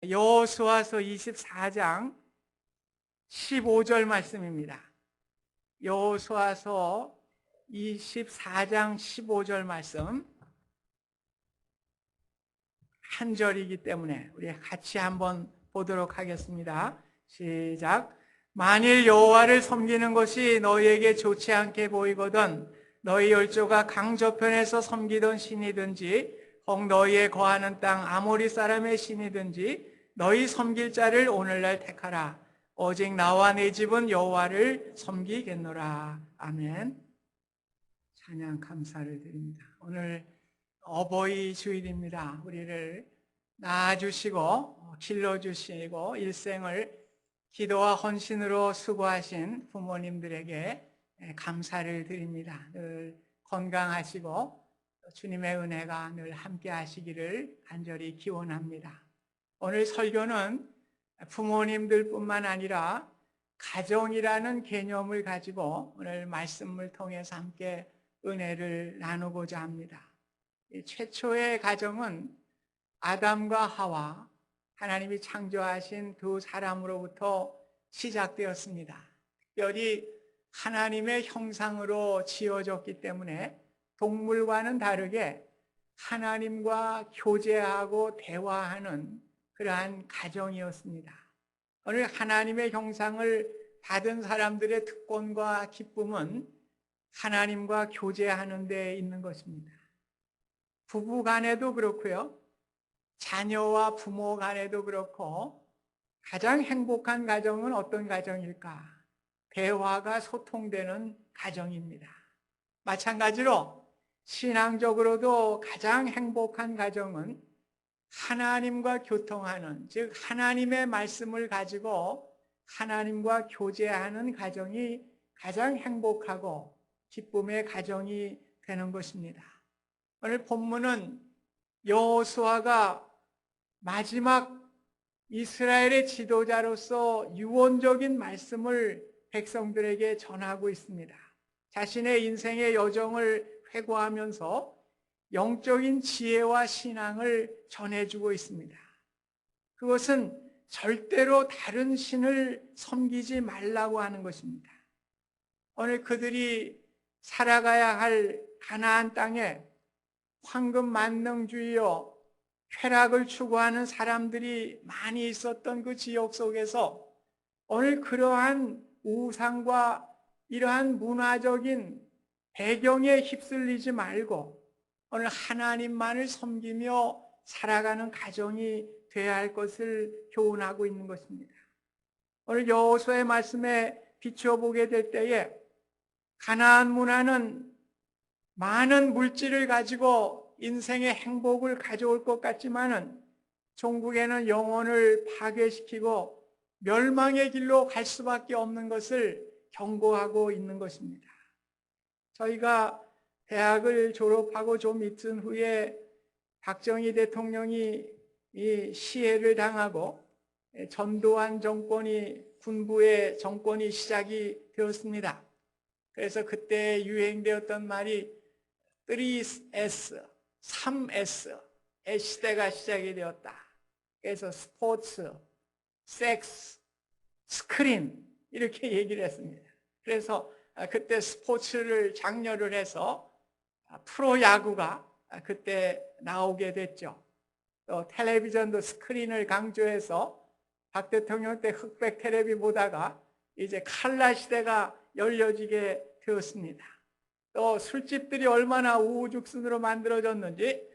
여호수아서 24장 15절 말씀입니다. 여호수아서 24장 15절 말씀 한 절이기 때문에 우리 같이 한번 보도록 하겠습니다. 시작. 만일 여호와를 섬기는 것이 너희에게 좋지 않게 보이거든 너희 열조가 강저편에서 섬기던 신이든지 혹 너희의 거하는 땅 아모리 사람의 신이든지 너희 섬길 자를 오늘날 택하라. 오직 나와 내 집은 여호와를 섬기겠노라. 아멘. 찬양 감사를 드립니다. 오늘 어버이 주일입니다. 우리를 낳아주시고 길러주시고 일생을 기도와 헌신으로 수고하신 부모님들에게 감사를 드립니다. 늘 건강하시고 주님의 은혜가 늘 함께 하시기를 간절히 기원합니다. 오늘 설교는 부모님들 뿐만 아니라 가정이라는 개념을 가지고 오늘 말씀을 통해서 함께 은혜를 나누고자 합니다. 최초의 가정은 아담과 하와, 하나님이 창조하신 두 사람으로부터 시작되었습니다. 특별히 하나님의 형상으로 지어졌기 때문에 동물과는 다르게 하나님과 교제하고 대화하는 그러한 가정이었습니다. 오늘 하나님의 형상을 받은 사람들의 특권과 기쁨은 하나님과 교제하는 데 있는 것입니다. 부부 간에도 그렇고요. 자녀와 부모 간에도 그렇고 가장 행복한 가정은 어떤 가정일까? 대화가 소통되는 가정입니다. 마찬가지로 신앙적으로도 가장 행복한 가정은 하나님과 교통하는, 즉 하나님의 말씀을 가지고 하나님과 교제하는 가정이 가장 행복하고 기쁨의 가정이 되는 것입니다. 오늘 본문은 여호수아가 마지막 이스라엘의 지도자로서 유언적인 말씀을 백성들에게 전하고 있습니다. 자신의 인생의 여정을 회고하면서 영적인 지혜와 신앙을 전해주고 있습니다. 그것은 절대로 다른 신을 섬기지 말라고 하는 것입니다. 오늘 그들이 살아가야 할 가나안 땅에 황금 만능주의요 쾌락을 추구하는 사람들이 많이 있었던 그 지역 속에서 오늘 그러한 우상과 이러한 문화적인 배경에 휩쓸리지 말고 오늘 하나님만을 섬기며 살아가는 가정이 되어야 할 것을 교훈하고 있는 것입니다. 오늘 여호수아의 말씀에 비추어보게 될 때에 가나안 문화는 많은 물질을 가지고 인생의 행복을 가져올 것 같지만은 종국에는 영혼을 파괴시키고 멸망의 길로 갈 수밖에 없는 것을 경고하고 있는 것입니다. 저희가 대학을 졸업하고 좀 있은 후에 박정희 대통령이 이 시해를 당하고 전두환 정권이 군부의 정권이 시작이 되었습니다. 그래서 그때 유행되었던 말이 3S, 3S의 시대가 시작이 되었다. 그래서 스포츠, 섹스, 스크린 이렇게 얘기를 했습니다. 그래서 그때 스포츠를 장려를 해서 프로야구가 그때 나오게 됐죠. 또 텔레비전도 스크린을 강조해서 박 대통령 때 흑백 텔레비 보다가 이제 칼라 시대가 열려지게 되었습니다. 또 술집들이 얼마나 우후죽순으로 만들어졌는지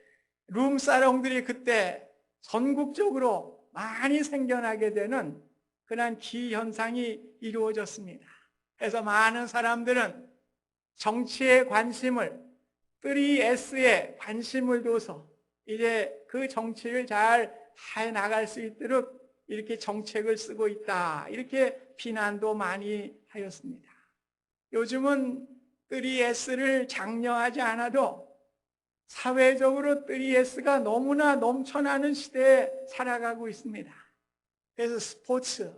룸사롱들이 그때 전국적으로 많이 생겨나게 되는 그런 기현상이 이루어졌습니다. 그래서 많은 사람들은 정치에 관심을 3S에 관심을 둬서 이제 그 정치를 잘 해나갈 수 있도록 이렇게 정책을 쓰고 있다. 이렇게 비난도 많이 하였습니다. 요즘은 3S를 장려하지 않아도 사회적으로 3S가 너무나 넘쳐나는 시대에 살아가고 있습니다. 그래서 스포츠,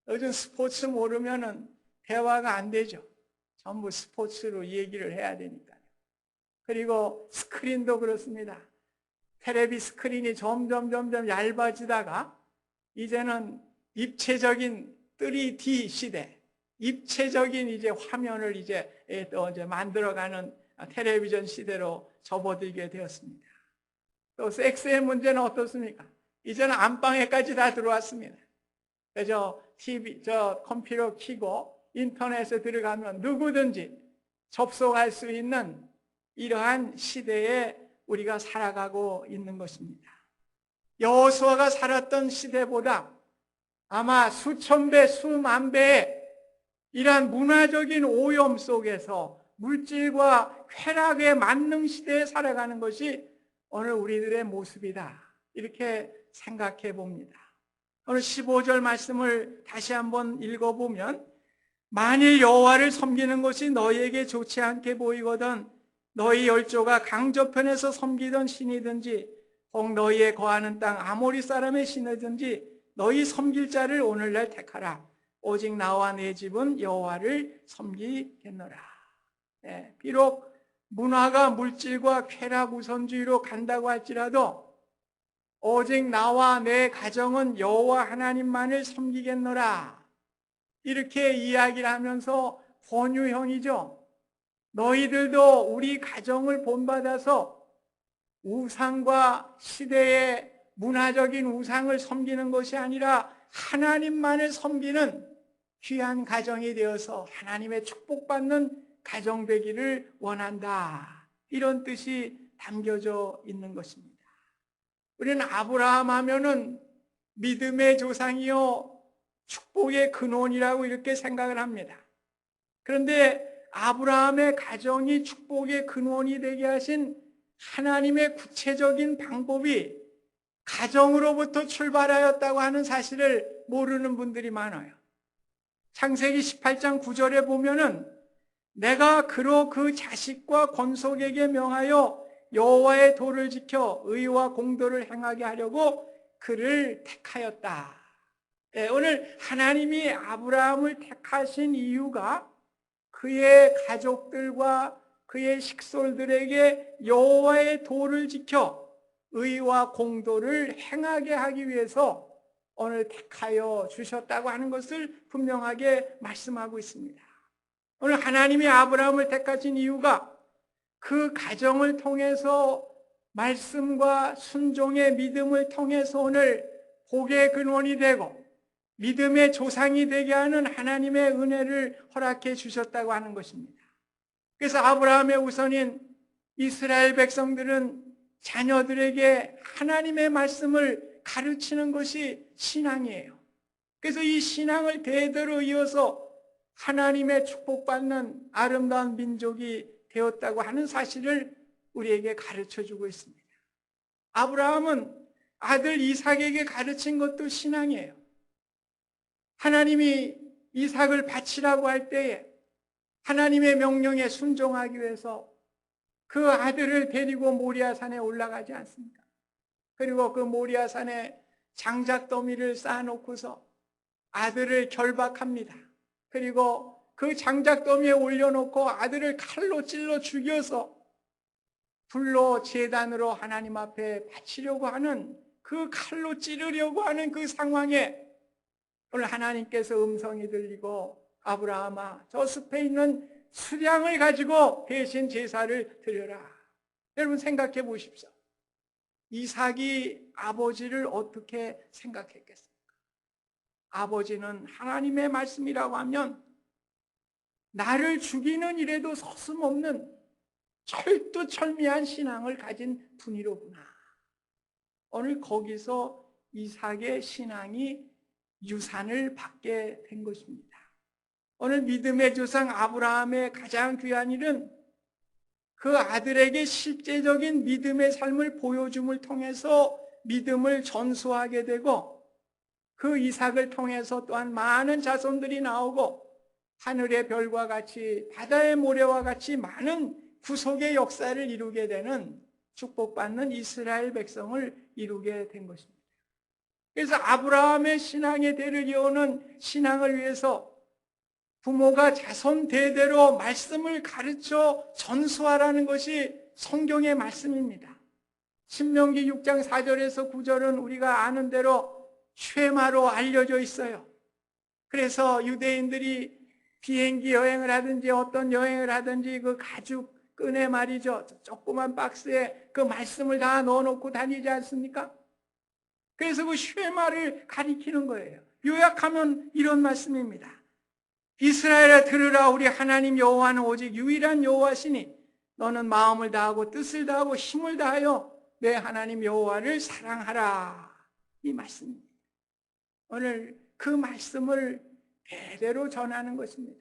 요즘 스포츠 모르면은 대화가 안 되죠. 전부 스포츠로 얘기를 해야 되니까요. 그리고 스크린도 그렇습니다. 텔레비 스크린이 점점 얇아지다가 이제는 입체적인 3D 시대, 입체적인 이제 화면을 또 이제 만들어가는 텔레비전 시대로 접어들게 되었습니다. 또 섹스의 문제는 어떻습니까? 이제는 안방에까지 다 들어왔습니다. 그래서 컴퓨터 켜고 인터넷에 들어가면 누구든지 접속할 수 있는 이러한 시대에 우리가 살아가고 있는 것입니다. 여호수아가 살았던 시대보다 아마 수천 배, 수만 배의 이러한 문화적인 오염 속에서 물질과 쾌락의 만능 시대에 살아가는 것이 오늘 우리들의 모습이다. 이렇게 생각해 봅니다. 오늘 15절 말씀을 다시 한번 읽어보면 만일 여호와를 섬기는 것이 너희에게 좋지 않게 보이거든 너희 열조가 강저편에서 섬기던 신이든지 혹 너희의 거하는 땅 아모리 사람의 신이든지 너희 섬길 자를 오늘날 택하라. 오직 나와 내 집은 여호와를 섬기겠노라. 네, 비록 문화가 물질과 쾌락 우선주의로 간다고 할지라도 오직 나와 내 가정은 여호와 하나님만을 섬기겠노라. 이렇게 이야기를 하면서 권유형이죠. 너희들도 우리 가정을 본받아서 우상과 시대의 문화적인 우상을 섬기는 것이 아니라 하나님만을 섬기는 귀한 가정이 되어서 하나님의 축복받는 가정 되기를 원한다. 이런 뜻이 담겨져 있는 것입니다. 우리는 아브라함 하면은 믿음의 조상이요 축복의 근원이라고 이렇게 생각을 합니다. 그런데 아브라함의 가정이 축복의 근원이 되게 하신 하나님의 구체적인 방법이 가정으로부터 출발하였다고 하는 사실을 모르는 분들이 많아요. 창세기 18장 9절에 보면은 내가 그로 그 자식과 권속에게 명하여 여호와의 도를 지켜 의와 공도를 행하게 하려고 그를 택하였다. 네, 오늘 하나님이 아브라함을 택하신 이유가 그의 가족들과 그의 식솔들에게 여호와의 도를 지켜 의와 공도를 행하게 하기 위해서 오늘 택하여 주셨다고 하는 것을 분명하게 말씀하고 있습니다. 오늘 하나님이 아브라함을 택하신 이유가 그 가정을 통해서 말씀과 순종의 믿음을 통해서 오늘 복의 근원이 되고 믿음의 조상이 되게 하는 하나님의 은혜를 허락해 주셨다고 하는 것입니다. 그래서 아브라함의 우선인 이스라엘 백성들은 자녀들에게 하나님의 말씀을 가르치는 것이 신앙이에요. 그래서 이 신앙을 대대로 이어서 하나님의 축복받는 아름다운 민족이 되었다고 하는 사실을 우리에게 가르쳐주고 있습니다. 아브라함은 아들 이삭에게 가르친 것도 신앙이에요. 하나님이 이삭을 바치라고 할 때에 하나님의 명령에 순종하기 위해서 그 아들을 데리고 모리아산에 올라가지 않습니까? 그리고 그 모리아산에 장작더미를 쌓아놓고서 아들을 결박합니다. 그리고 그 장작더미에 올려놓고 아들을 칼로 찔러 죽여서 불로 제단으로 하나님 앞에 바치려고 하는 그 칼로 찌르려고 하는 그 상황에 오늘 하나님께서 음성이 들리고 아브라함아 저 숲에 있는 수량을 가지고 대신 제사를 드려라. 여러분 생각해 보십시오. 이삭이 아버지를 어떻게 생각했겠습니까? 아버지는 하나님의 말씀이라고 하면 나를 죽이는 일에도 서슴없는 철두철미한 신앙을 가진 분이로구나. 오늘 거기서 이삭의 신앙이 유산을 받게 된 것입니다. 오늘 믿음의 조상 아브라함의 가장 귀한 일은 그 아들에게 실제적인 믿음의 삶을 보여줌을 통해서 믿음을 전수하게 되고 그 이삭을 통해서 또한 많은 자손들이 나오고 하늘의 별과 같이 바다의 모래와 같이 많은 구속의 역사를 이루게 되는 축복받는 이스라엘 백성을 이루게 된 것입니다. 그래서 아브라함의 신앙의 대를 이어오는 신앙을 위해서 부모가 자손 대대로 말씀을 가르쳐 전수하라는 것이 성경의 말씀입니다. 신명기 6장 4절에서 9절은 우리가 아는 대로 쉐마로 알려져 있어요. 그래서 유대인들이 비행기 여행을 하든지 어떤 여행을 하든지 그 가죽 끈에 말이죠, 조그만 박스에 그 말씀을 다 넣어놓고 다니지 않습니까? 그래서 그 쉐마를 가리키는 거예요. 요약하면 이런 말씀입니다. 이스라엘아 들으라. 우리 하나님 여호와는 오직 유일한 여호와시니 너는 마음을 다하고 뜻을 다하고 힘을 다하여 내 하나님 여호와를 사랑하라. 이 말씀입니다. 오늘 그 말씀을 대대로 전하는 것입니다.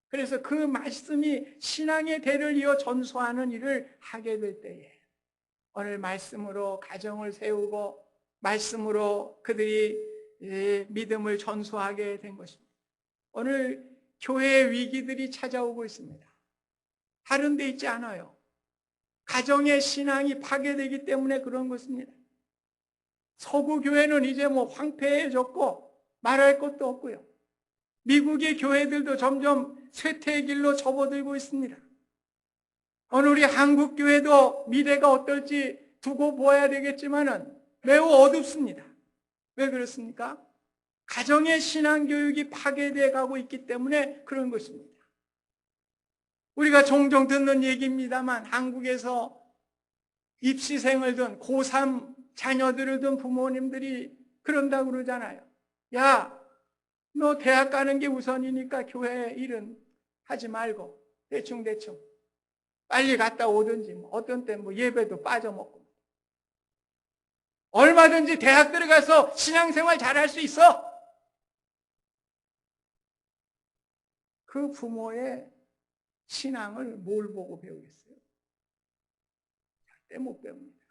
그래서 그 말씀이 신앙의 대를 이어 전수하는 일을 하게 될 때에 오늘 말씀으로 가정을 세우고 말씀으로 그들이 믿음을 전수하게 된 것입니다. 오늘 교회의 위기들이 찾아오고 있습니다. 다른 데 있지 않아요. 가정의 신앙이 파괴되기 때문에 그런 것입니다. 서구 교회는 이제 뭐 황폐해졌고 말할 것도 없고요. 미국의 교회들도 점점 쇠퇴의 길로 접어들고 있습니다. 오늘 우리 한국 교회도 미래가 어떨지 두고 보아야 되겠지만은 매우 어둡습니다. 왜 그렇습니까? 가정의 신앙 교육이 파괴되어 가고 있기 때문에 그런 것입니다. 우리가 종종 듣는 얘기입니다만 한국에서 입시생을 둔 고3 자녀들을 둔 부모님들이 그런다고 그러잖아요. 야, 너 대학 가는 게 우선이니까 교회 일은 하지 말고 대충 빨리 갔다 오든지 어떤 때 예배도 빠져먹고 얼마든지 대학 들어가서 신앙생활 잘할 수 있어. 그 부모의 신앙을 뭘 보고 배우겠어요? 절대 못 배웁니다.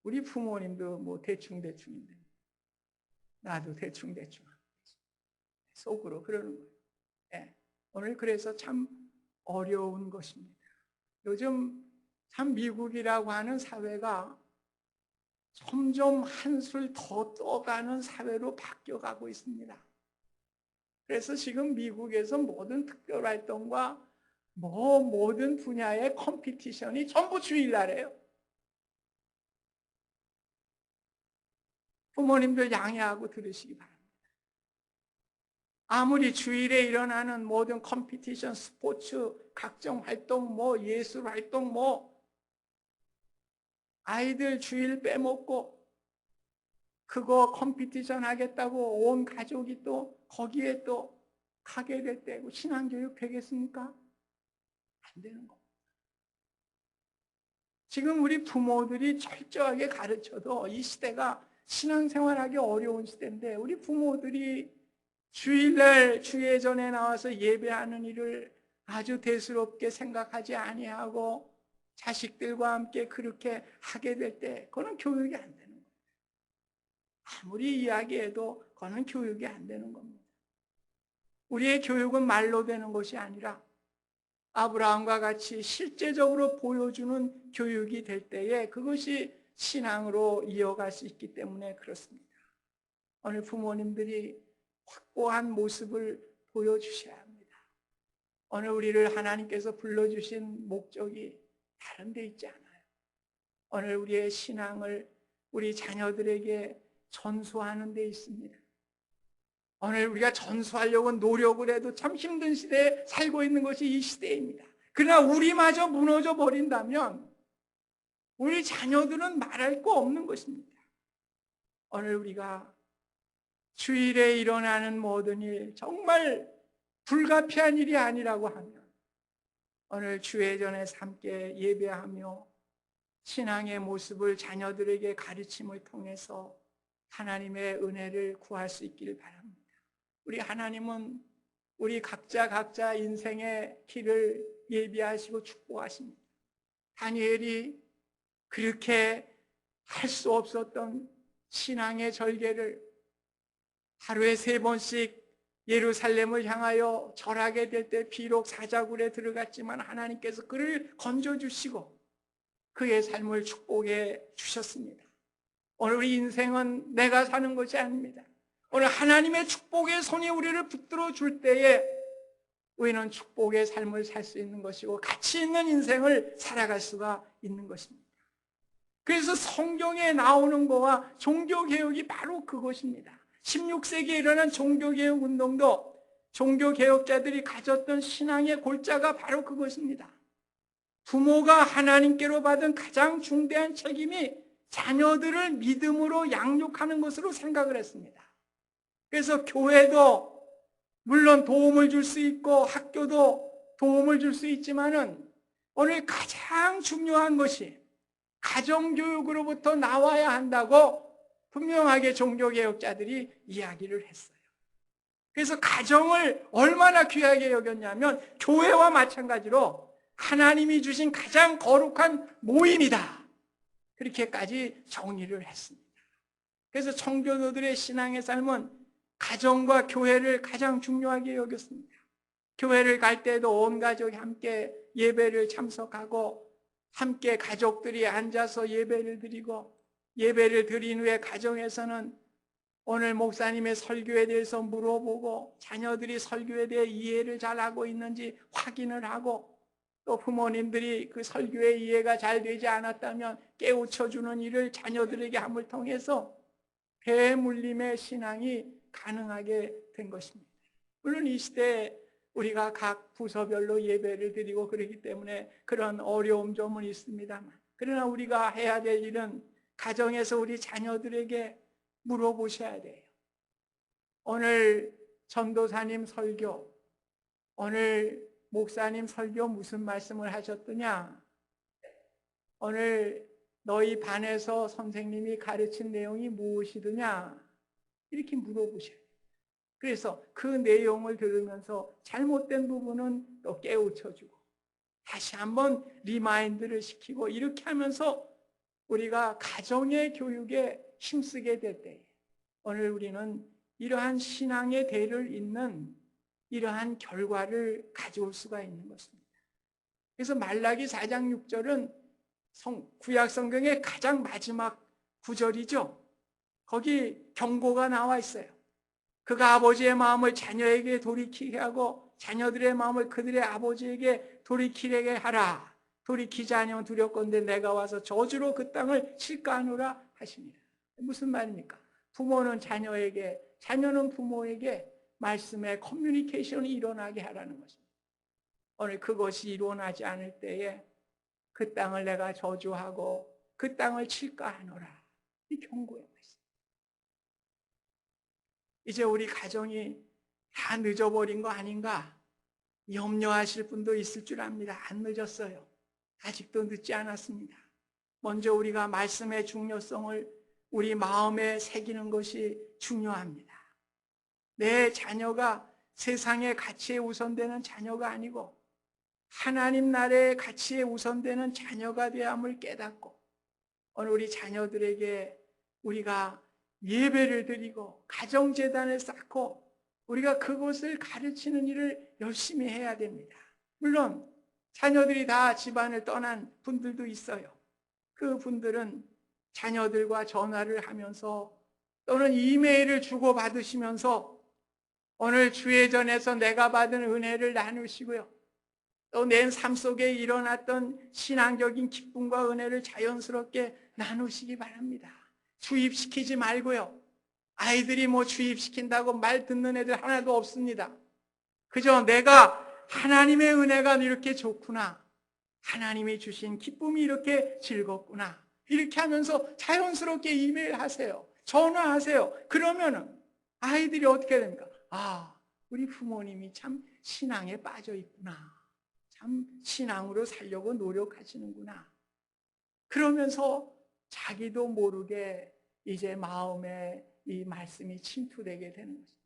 우리 부모님도 대충인데 나도 대충 속으로 그러는 거예요. 네. 오늘 그래서 참 어려운 것입니다. 요즘 참 미국이라고 하는 사회가 점점 한술 더 떠가는 사회로 바뀌어가고 있습니다. 그래서 지금 미국에서 모든 특별활동과 모든 분야의 컴피티션이 전부 주일날이에요. 부모님들 양해하고 들으시기 바랍니다. 아무리 주일에 일어나는 모든 컴피티션, 스포츠, 각종 활동, 예술 활동, 아이들 주일 빼먹고 그거 컴피티션 하겠다고 온 가족이 또 거기에 또 가게 될 때 신앙교육 되겠습니까? 안 되는 겁니다. 지금 우리 부모들이 철저하게 가르쳐도 이 시대가 신앙생활하기 어려운 시대인데 우리 부모들이 주일날 주예전에 나와서 예배하는 일을 아주 대수롭게 생각하지 아니하고 자식들과 함께 그렇게 하게 될 때 그거는 교육이 안 되는 겁니다. 아무리 이야기해도 그거는 교육이 안 되는 겁니다. 우리의 교육은 말로 되는 것이 아니라 아브라함과 같이 실제적으로 보여주는 교육이 될 때에 그것이 신앙으로 이어갈 수 있기 때문에 그렇습니다. 오늘 부모님들이 확고한 모습을 보여주셔야 합니다. 오늘 우리를 하나님께서 불러주신 목적이 다른 데 있지 않아요. 오늘 우리의 신앙을 우리 자녀들에게 전수하는 데 있습니다. 오늘 우리가 전수하려고 노력을 해도 참 힘든 시대에 살고 있는 것이 이 시대입니다. 그러나 우리마저 무너져 버린다면 우리 자녀들은 말할 거 없는 것입니다. 오늘 우리가 주일에 일어나는 모든 일 정말 불가피한 일이 아니라고 하면 오늘 주예전에 함께 예배하며 신앙의 모습을 자녀들에게 가르침을 통해서 하나님의 은혜를 구할 수 있기를 바랍니다. 우리 하나님은 우리 각자 인생의 길을 예비하시고 축복하십니다. 다니엘이 그렇게 할 수 없었던 신앙의 절개를 하루에 3번씩 예루살렘을 향하여 절하게 될 때 비록 사자굴에 들어갔지만 하나님께서 그를 건져주시고 그의 삶을 축복해 주셨습니다. 오늘 우리 인생은 내가 사는 것이 아닙니다. 오늘 하나님의 축복의 손이 우리를 붙들어 줄 때에 우리는 축복의 삶을 살 수 있는 것이고 가치 있는 인생을 살아갈 수가 있는 것입니다. 그래서 성경에 나오는 거와 종교개혁이 바로 그것입니다. 16세기에 일어난 종교개혁 운동도 종교개혁자들이 가졌던 신앙의 골자가 바로 그것입니다. 부모가 하나님께로 받은 가장 중대한 책임이 자녀들을 믿음으로 양육하는 것으로 생각을 했습니다. 그래서 교회도 물론 도움을 줄 수 있고 학교도 도움을 줄 수 있지만은 오늘 가장 중요한 것이 가정교육으로부터 나와야 한다고 분명하게 종교개혁자들이 이야기를 했어요. 그래서 가정을 얼마나 귀하게 여겼냐면 교회와 마찬가지로 하나님이 주신 가장 거룩한 모임이다. 그렇게까지 정의를 했습니다. 그래서 청교도들의 신앙의 삶은 가정과 교회를 가장 중요하게 여겼습니다. 교회를 갈 때도 온 가족이 함께 예배를 참석하고 함께 가족들이 앉아서 예배를 드리고 예배를 드린 후에 가정에서는 오늘 목사님의 설교에 대해서 물어보고 자녀들이 설교에 대해 이해를 잘하고 있는지 확인을 하고 또 부모님들이 그 설교의 이해가 잘 되지 않았다면 깨우쳐주는 일을 자녀들에게 함을 통해서 대물림의 신앙이 가능하게 된 것입니다. 물론 이 시대에 우리가 각 부서별로 예배를 드리고 그러기 때문에 그런 어려움 점은 있습니다만 그러나 우리가 해야 될 일은 가정에서 우리 자녀들에게 물어보셔야 돼요. 오늘 전도사님 설교, 오늘 목사님 설교 무슨 말씀을 하셨더냐? 오늘 너희 반에서 선생님이 가르친 내용이 무엇이더냐? 이렇게 물어보셔야 돼요. 그래서 그 내용을 들으면서 잘못된 부분은 또 깨우쳐주고 다시 한번 리마인드를 시키고 이렇게 하면서 우리가 가정의 교육에 힘쓰게 될 때 오늘 우리는 이러한 신앙의 대를 잇는 이러한 결과를 가져올 수가 있는 것입니다. 그래서 말라기 4장 6절은 구약 성경의 가장 마지막 구절이죠. 거기 경고가 나와 있어요. 그가 아버지의 마음을 자녀에게 돌이키게 하고 자녀들의 마음을 그들의 아버지에게 돌이키게 하라. 돌이키지 아니하면 두렵건대 내가 와서 저주로 그 땅을 칠까하노라 하시니라. 무슨 말입니까? 부모는 자녀에게, 자녀는 부모에게 말씀의 커뮤니케이션이 일어나게 하라는 것입니다. 오늘 그것이 일어나지 않을 때에 그 땅을 내가 저주하고 그 땅을 칠까하노라. 이 경고의 말씀. 이제 우리 가정이 다 늦어버린 거 아닌가? 염려하실 분도 있을 줄 압니다. 안 늦었어요. 아직도 늦지 않았습니다. 먼저 우리가 말씀의 중요성을 우리 마음에 새기는 것이 중요합니다. 내 자녀가 세상의 가치에 우선되는 자녀가 아니고 하나님 나라의 가치에 우선되는 자녀가 되어야 함을 깨닫고 오늘 우리 자녀들에게 우리가 예배를 드리고 가정재단을 쌓고 우리가 그것을 가르치는 일을 열심히 해야 됩니다. 물론 자녀들이 다 집안을 떠난 분들도 있어요. 그 분들은 자녀들과 전화를 하면서 또는 이메일을 주고받으시면서 오늘 주예전에서 내가 받은 은혜를 나누시고요. 또 내 삶 속에 일어났던 신앙적인 기쁨과 은혜를 자연스럽게 나누시기 바랍니다. 주입시키지 말고요. 아이들이 뭐 주입시킨다고 말 듣는 애들 하나도 없습니다. 그저 내가 하나님의 은혜가 이렇게 좋구나. 하나님이 주신 기쁨이 이렇게 즐겁구나. 이렇게 하면서 자연스럽게 이메일 하세요. 전화하세요. 그러면은 아이들이 어떻게 됩니까? 아, 우리 부모님이 참 신앙에 빠져 있구나. 참 신앙으로 살려고 노력하시는구나. 그러면서 자기도 모르게 이제 마음에 이 말씀이 침투되게 되는 것입니다.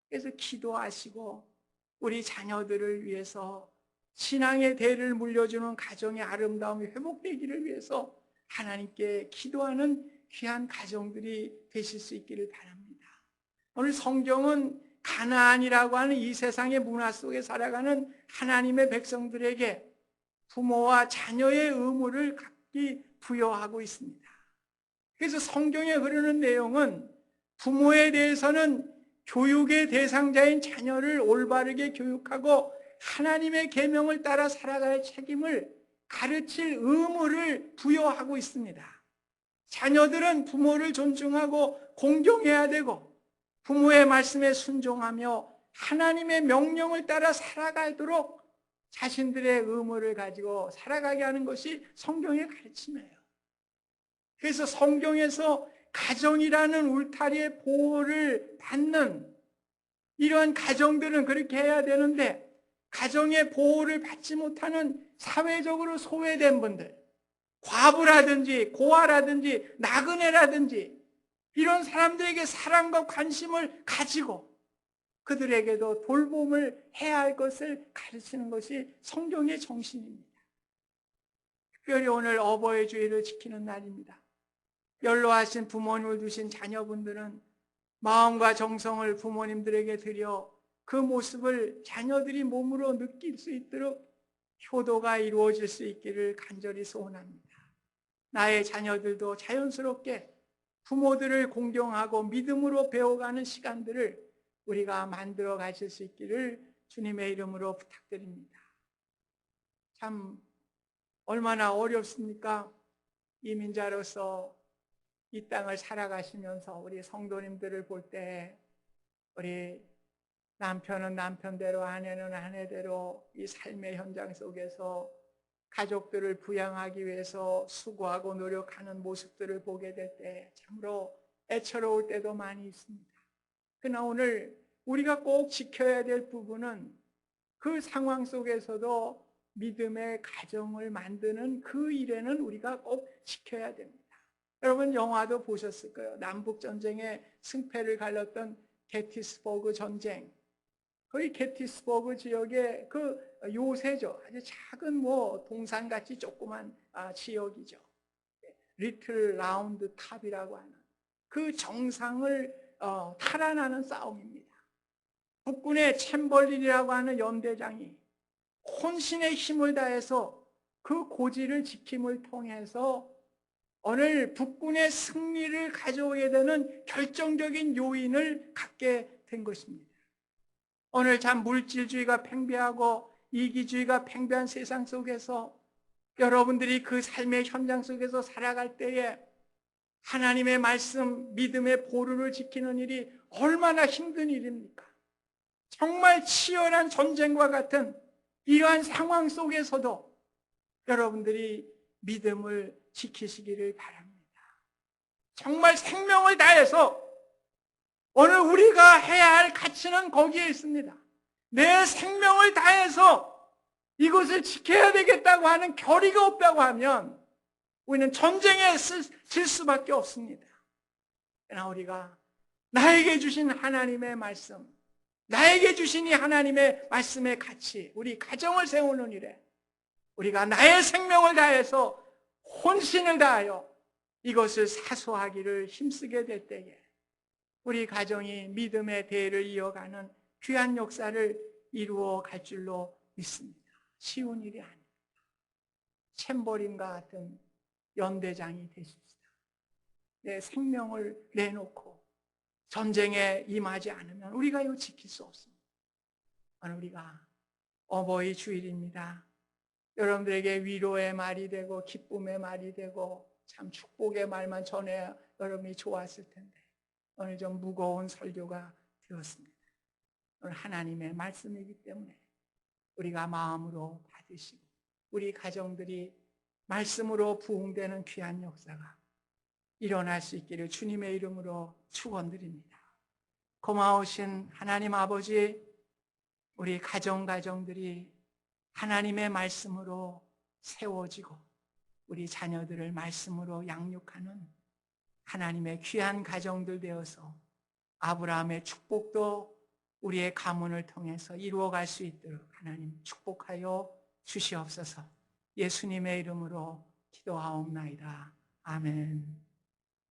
그래서 기도하시고 우리 자녀들을 위해서 신앙의 대를 물려주는 가정의 아름다움이 회복되기를 위해서 하나님께 기도하는 귀한 가정들이 되실 수 있기를 바랍니다. 오늘 성경은 가나안이라고 하는 이 세상의 문화 속에 살아가는 하나님의 백성들에게 부모와 자녀의 의무를 각기 부여하고 있습니다. 그래서 성경에 흐르는 내용은 부모에 대해서는 교육의 대상자인 자녀를 올바르게 교육하고 하나님의 계명을 따라 살아갈 책임을 가르칠 의무를 부여하고 있습니다. 자녀들은 부모를 존중하고 공경해야 되고 부모의 말씀에 순종하며 하나님의 명령을 따라 살아가도록 자신들의 의무를 가지고 살아가게 하는 것이 성경의 가르침이에요. 그래서 성경에서 가정이라는 울타리의 보호를 받는 이러한 가정들은 그렇게 해야 되는데, 가정의 보호를 받지 못하는 사회적으로 소외된 분들, 과부라든지 고아라든지 나그네라든지 이런 사람들에게 사랑과 관심을 가지고 그들에게도 돌봄을 해야 할 것을 가르치는 것이 성경의 정신입니다. 특별히 오늘 어버이 주일을 지키는 날입니다. 연로하신 부모님을 두신 자녀분들은 마음과 정성을 부모님들에게 드려 그 모습을 자녀들이 몸으로 느낄 수 있도록 효도가 이루어질 수 있기를 간절히 소원합니다. 나의 자녀들도 자연스럽게 부모들을 공경하고 믿음으로 배워가는 시간들을 우리가 만들어 가실 수 있기를 주님의 이름으로 부탁드립니다. 참 얼마나 어렵습니까? 이민자로서 이 땅을 살아가시면서 우리 성도님들을 볼 때 우리 남편은 남편대로 아내는 아내대로 이 삶의 현장 속에서 가족들을 부양하기 위해서 수고하고 노력하는 모습들을 보게 될 때 참으로 애처로울 때도 많이 있습니다. 그러나 오늘 우리가 꼭 지켜야 될 부분은 그 상황 속에서도 믿음의 가정을 만드는 그 일에는 우리가 꼭 지켜야 됩니다. 여러분 영화도 보셨을 거예요. 남북전쟁의 승패를 갈랐던 게티스버그 전쟁. 거의 게티스버그 지역의 그 요새죠. 아주 작은 동산같이 조그만 지역이죠. 리틀 라운드 탑이라고 하는 그 정상을 탈환하는 싸움입니다. 북군의 챔벌린이라고 하는 연대장이 혼신의 힘을 다해서 그 고지를 지킴을 통해서 오늘 북군의 승리를 가져오게 되는 결정적인 요인을 갖게 된 것입니다. 오늘 참 물질주의가 팽배하고 이기주의가 팽배한 세상 속에서 여러분들이 그 삶의 현장 속에서 살아갈 때에 하나님의 말씀, 믿음의 보루를 지키는 일이 얼마나 힘든 일입니까? 정말 치열한 전쟁과 같은 이러한 상황 속에서도 여러분들이 믿음을 지키시기를 바랍니다. 정말 생명을 다해서 오늘 우리가 해야 할 가치는 거기에 있습니다. 내 생명을 다해서 이것을 지켜야 되겠다고 하는 결의가 없다고 하면 우리는 전쟁에 질 수밖에 없습니다. 그러나 우리가 나에게 주신 하나님의 말씀, 나에게 주신 이 하나님의 말씀의 가치, 우리 가정을 세우는 일에 우리가 나의 생명을 다해서 혼신을 다하여 이것을 사수하기를 힘쓰게 될 때에 우리 가정이 믿음의 대를 이어가는 귀한 역사를 이루어 갈 줄로 믿습니다. 쉬운 일이 아닙니다. 챔버린과 같은 연대장이 되십시다. 내 생명을 내놓고 전쟁에 임하지 않으면 우리가 이거 지킬 수 없습니다. 오늘 우리가 어버이 주일입니다. 여러분들에게 위로의 말이 되고 기쁨의 말이 되고 참 축복의 말만 전해야 여러분이 좋았을 텐데 오늘 좀 무거운 설교가 되었습니다. 오늘 하나님의 말씀이기 때문에 우리가 마음으로 받으시고 우리 가정들이 말씀으로 부흥되는 귀한 역사가 일어날 수 있기를 주님의 이름으로 축원드립니다. 고마우신 하나님 아버지, 우리 가정들이 하나님의 말씀으로 세워지고 우리 자녀들을 말씀으로 양육하는 하나님의 귀한 가정들 되어서 아브라함의 축복도 우리의 가문을 통해서 이루어갈 수 있도록 하나님 축복하여 주시옵소서. 예수님의 이름으로 기도하옵나이다. 아멘.